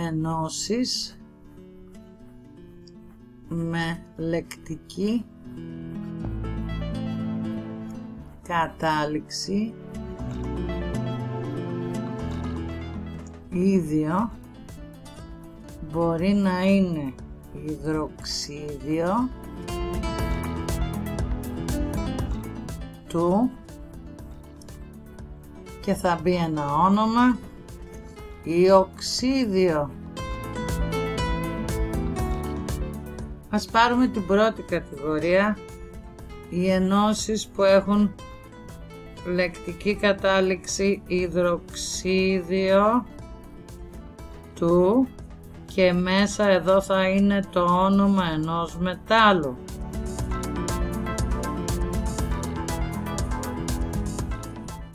ενώσεις με λεκτική κατάληξη ίδιο μπορεί να είναι υδροξίδιο του και θα μπει ένα όνομα ιοξίδιο. Ας πάρουμε την πρώτη κατηγορία, οι ενώσεις που έχουν λεκτική κατάληξη υδροξίδιο του και μέσα εδώ θα είναι το όνομα ενός μετάλλου.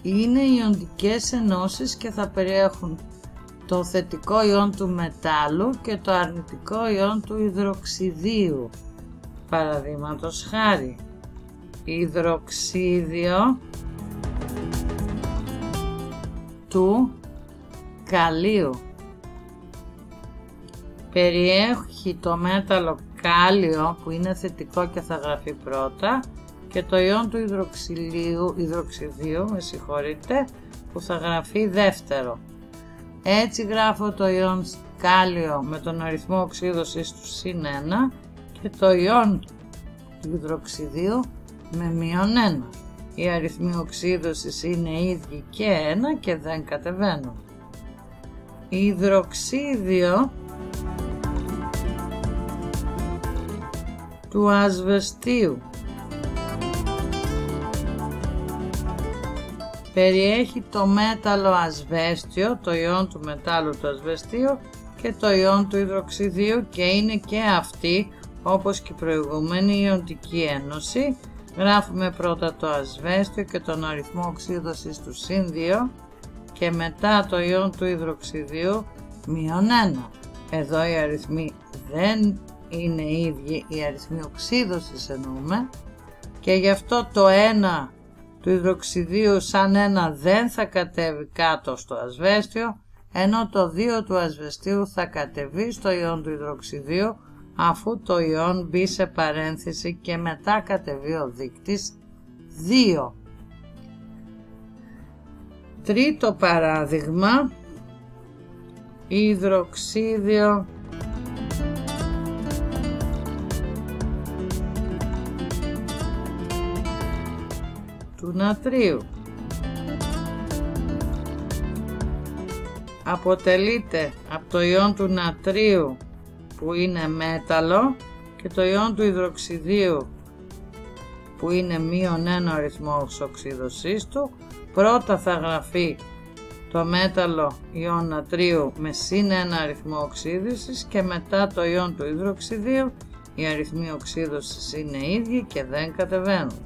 Είναι ιοντικές ενώσεις και θα περιέχουν το θετικό ιόν του μετάλλου και το αρνητικό ιόν του υδροξιδίου. Παραδείγματος χάρη, υδροξίδιο του καλίου περιέχει το μέταλλο κάλιο που είναι θετικό και θα γραφεί πρώτα και το ιόν του υδροξιδίου που θα γραφεί δεύτερο. Έτσι γράφω το ιόν κάλιο με τον αριθμό οξύδωσης του -1 και το ιόν του υδροξιδίου με -1. Οι αριθμοί οξύδωσης είναι ίδιοι και 1 και δεν κατεβαίνουν. Υδροξίδιο του ασβεστίου περιέχει το μέταλλο ασβέστιο, το ιόν του μετάλλου του ασβεστίου και το ιόν του υδροξιδίου και είναι και αυτή όπως και η προηγούμενη ιοντική ένωση. Γράφουμε πρώτα το ασβέστιο και τον αριθμό οξύδωσης του -2 και μετά το ιόν του υδροξιδίου -1. Εδώ οι αριθμοί δεν είναι ίδιοι, οι αριθμοί οξύδωσης εννοούμε και γι' αυτό το 1 του υδροξιδίου σαν 1 δεν θα κατέβει κάτω στο ασβέστιο, ενώ το 2 του ασβεστίου θα κατεβεί στο ιόν του υδροξιδίου αφού το ιόν μπει σε παρένθεση και μετά κατεβεί ο δείκτης 2. Τρίτο παράδειγμα, υδροξίδιο του νατρίου. Αποτελείται από το ιόν του νατρίου που είναι μέταλλο και το ιόν του υδροξιδίου που είναι -1 αριθμός οξύδωσής του. Πρώτα θα γραφεί το μέταλλο ιόν νατρίου με +1 αριθμό οξύδωσης και μετά το ιόν του υδροξιδίου. Οι αριθμοί οξύδωσης είναι ίδιοι και δεν κατεβαίνουν.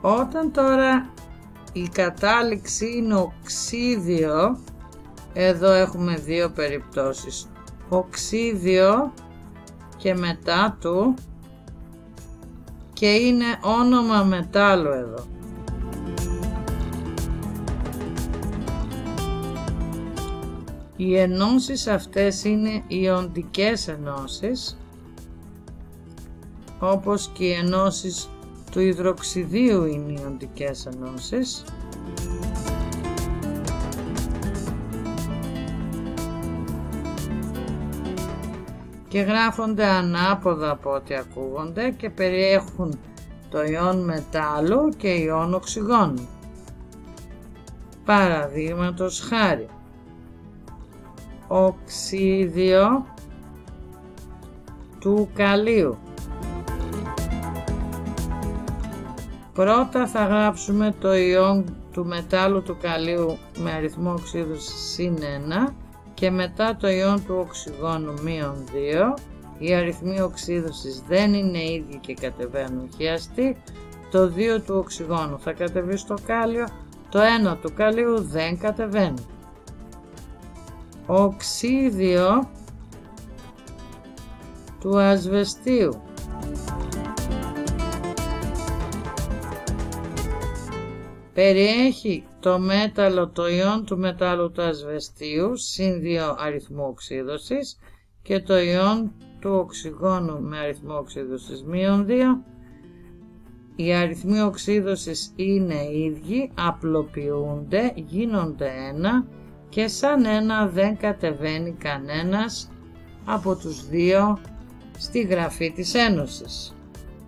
Όταν τώρα η κατάληξη είναι οξύδιο, εδώ έχουμε δύο περιπτώσεις, οξύδιο και μετά του και είναι όνομα μετάλλου εδώ. Οι ενώσεις αυτές είναι ιοντικές ενώσεις, όπως και οι ενώσεις του υδροξιδίου είναι ιοντικές ενώσεις. Και γράφονται ανάποδα από ό,τι ακούγονται και περιέχουν το ιόν μετάλλου και ιόν οξυγόνου. Παραδείγματος χάρη, οξύδιο του καλίου. Πρώτα θα γράψουμε το ιόν του μετάλλου του καλίου με αριθμό οξύδωσης -1 και μετά το ιόν του οξυγόνου -2. Οι αριθμοί οξύδωσης δεν είναι ίδιοι και κατεβαίνουν χιαστοί. Το 2 του οξυγόνου θα κατεβεί στο κάλιο, το 1 του καλίου δεν κατεβαίνει. Οξύδιο του ασβεστίου. Περιέχει το μέταλλο, το ιόν του μετάλλου του ασβεστίου συν 2 αριθμού οξύδωσης και το ιόν του οξυγόνου με αριθμό οξύδωσης μείον 2. Οι αριθμοί οξύδωσης είναι ίδιοι, απλοποιούνται, γίνονται ένα και σαν ένα δεν κατεβαίνει κανένας από τους δύο στη γραφή της ένωσης.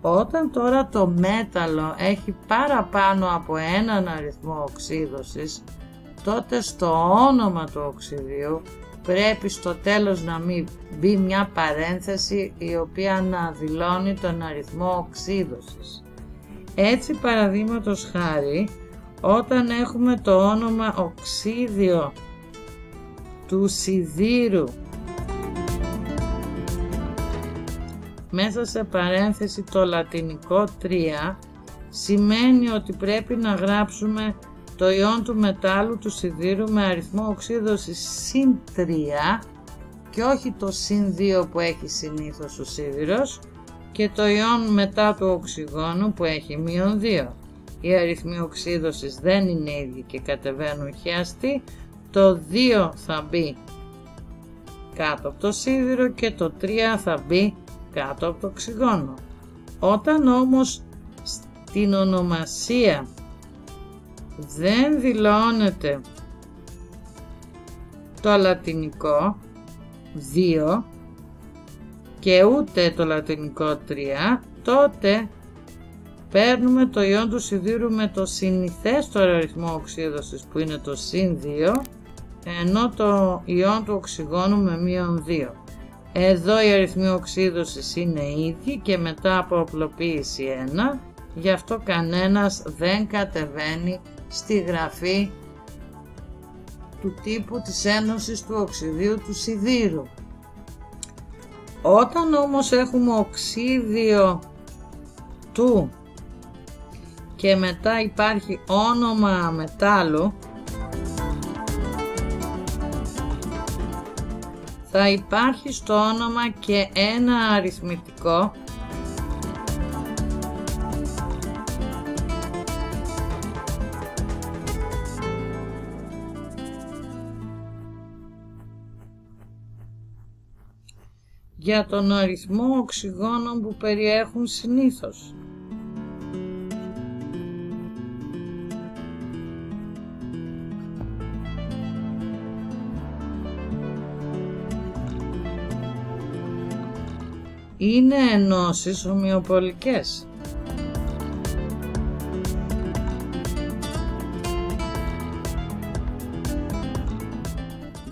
Όταν τώρα το μέταλλο έχει παραπάνω από έναν αριθμό οξύδωσης, τότε στο όνομα του οξυδίου πρέπει στο τέλος να μην μπει μια παρένθεση η οποία να δηλώνει τον αριθμό οξύδωσης. Έτσι, παραδείγματος χάρη, όταν έχουμε το όνομα οξύδιο του σιδήρου μέσα σε παρένθεση το λατινικό 3, σημαίνει ότι πρέπει να γράψουμε το ιόν του μετάλλου του σιδήρου με αριθμό οξύδωσης συν 3 και όχι το συν 2 που έχει συνήθως ο σίδηρος, και το ιόν μετά του οξυγόνου που έχει μείον 2. Οι αριθμοί οξύδωσης δεν είναι ίδιοι και κατεβαίνουν χιαστοί. Το 2 θα μπει κάτω από το σίδηρο και το 3 θα μπει κάτω από το οξυγόνο. Όταν όμως στην ονομασία δεν δηλώνεται το λατινικό 2 και ούτε το λατινικό 3, τότε παίρνουμε το ιόν του σιδήρου με το συνηθέστερο αριθμό οξύδωσης που είναι το συν 2, ενώ το ιόν του οξυγόνου με μείον 2. Εδώ οι αριθμοί οξύδωσης είναι ίδιοι και μετά από απλοποίηση 1, γι' αυτό κανένας δεν κατεβαίνει στη γραφή του τύπου της ένωσης του οξυδίου του σιδήρου. Όταν όμως έχουμε οξύδιο του και μετά υπάρχει όνομα μετάλλου, θα υπάρχει στο όνομα και ένα αριθμητικό για τον αριθμό οξυγόνων που περιέχουν συνήθως. Είναι ενώσεις ομοιοπολικές.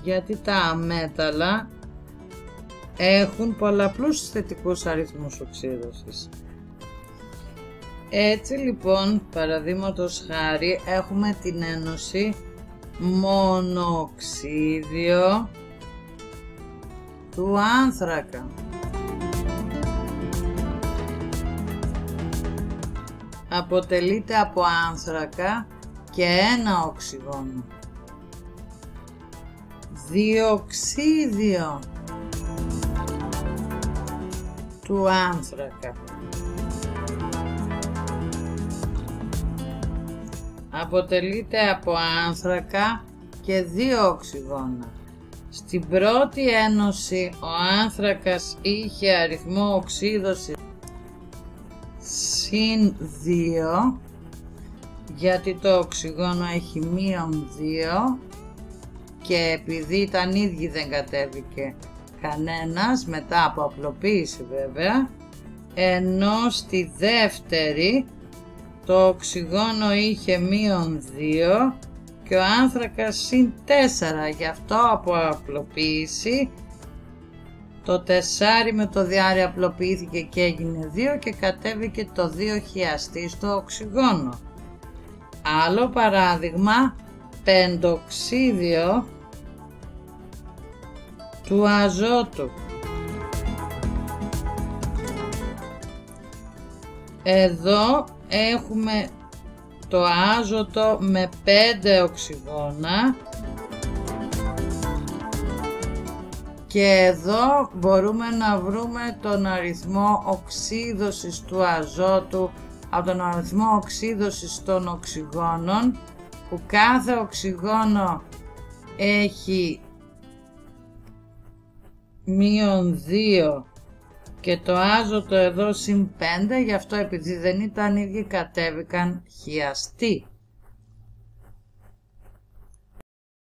Γιατί τα μέταλλα έχουν πολλαπλούς θετικούς αριθμούς οξύδωσης. Έτσι λοιπόν, παραδείγματος χάρη, έχουμε την ένωση μονοξίδιο του άνθρακα. Αποτελείται από άνθρακα και ένα οξυγόνο. Διοξίδιο του άνθρακα. Αποτελείται από άνθρακα και δύο οξυγόνα. Στην πρώτη ένωση ο άνθρακας είχε αριθμό οξύδωσης συν 2, γιατί το οξυγόνο έχει μείον 2 και επειδή ήταν ίδιοι δεν κατέβηκε κανένας, μετά από απλοποίηση βέβαια, ενώ στη δεύτερη το οξυγόνο είχε μείον 2 και ο άνθρακας συν 4, γι' αυτό από απλοποίηση το 4 με το διάρρη απλοποιήθηκε και έγινε 2 και κατέβηκε το 2 χιαστή στο οξυγόνο. Άλλο παράδειγμα, πεντοξίδιο του αζότου. Εδώ έχουμε το άζωτο με 5 οξυγόνα και εδώ μπορούμε να βρούμε τον αριθμό οξύδωσης του αζότου από τον αριθμό οξύδωσης των οξυγόνων που κάθε οξυγόνο έχει -2 και το άζωτο εδώ -5, γι' αυτό επειδή δεν ήταν ίδιοι κατέβηκαν χιαστοί.